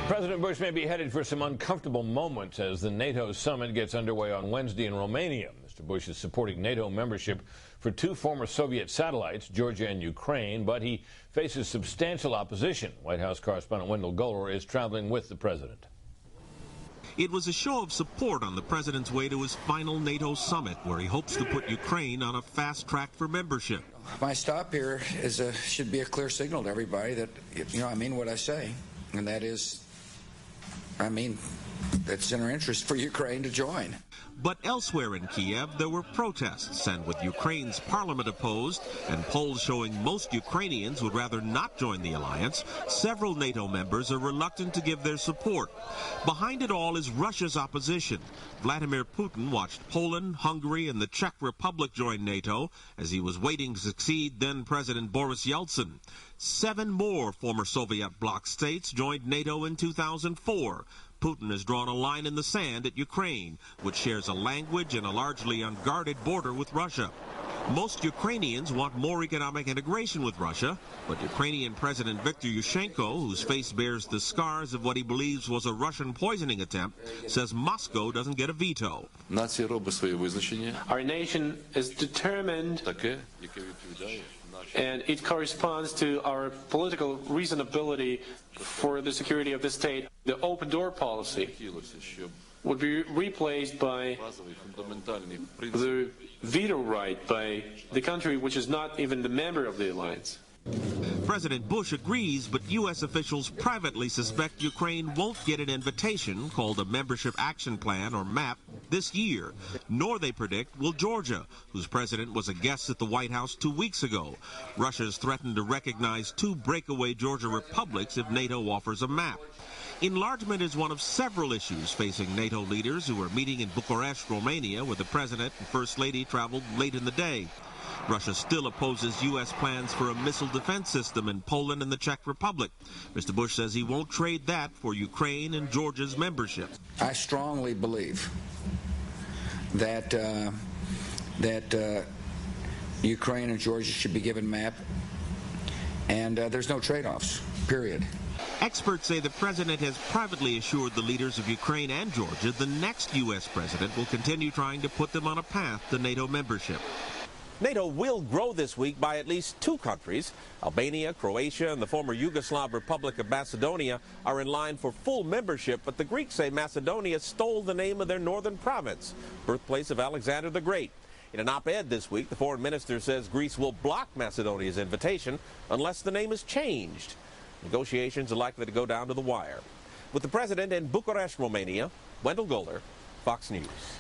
President Bush may be headed for some uncomfortable moments as the NATO summit gets underway on Wednesday in Romania. Mr. Bush is supporting NATO membership for two former Soviet satellites, Georgia and Ukraine, but he faces substantial opposition. White House correspondent Wendell Guller is traveling with the president. It was a show of support on the president's way to his final NATO summit, where he hopes to put Ukraine on a fast track for membership. My stop here should be a clear signal to everybody that, I mean what I say, and that is, it's in our interest for Ukraine to join. But elsewhere in Kiev, there were protests, and with Ukraine's parliament opposed and polls showing most Ukrainians would rather not join the alliance, several NATO members are reluctant to give their support. Behind it all is Russia's opposition. Vladimir Putin watched Poland, Hungary, and the Czech Republic join NATO as he was waiting to succeed then-President Boris Yeltsin. 7 more former Soviet bloc states joined NATO in 2004. Putin has drawn a line in the sand at Ukraine, which shares a language and a largely unguarded border with Russia. Most Ukrainians want more economic integration with Russia, but Ukrainian President Viktor Yushchenko, whose face bears the scars of what he believes was a Russian poisoning attempt, says Moscow doesn't get a veto. Our nation is determined, and it corresponds to our political reasonability for the security of the state. The open door policy would be replaced by the veto right by the country which is not even the member of the alliance. President Bush agrees, but U.S. officials privately suspect Ukraine won't get an invitation, called a Membership Action Plan, or MAP, this year. Nor, they predict, will Georgia, whose president was a guest at the White House 2 weeks ago. Russia's threatened to recognize 2 breakaway Georgia republics if NATO offers a MAP. Enlargement is one of several issues facing NATO leaders who are meeting in Bucharest, Romania, where the president and first lady traveled late in the day. Russia still opposes U.S. plans for a missile defense system in Poland and the Czech Republic. Mr. Bush says he won't trade that for Ukraine and Georgia's membership. I strongly believe that Ukraine and Georgia should be given MAP, and there's no trade-offs, period. Experts say the president has privately assured the leaders of Ukraine and Georgia the next U.S. president will continue trying to put them on a path to NATO membership. NATO will grow this week by at least 2 countries. Albania, Croatia, and the former Yugoslav Republic of Macedonia are in line for full membership, but the Greeks say Macedonia stole the name of their northern province, birthplace of Alexander the Great. In an op-ed this week, the foreign minister says Greece will block Macedonia's invitation unless the name is changed. Negotiations are likely to go down to the wire. With the president in Bucharest, Romania, Wendell Guller, Fox News.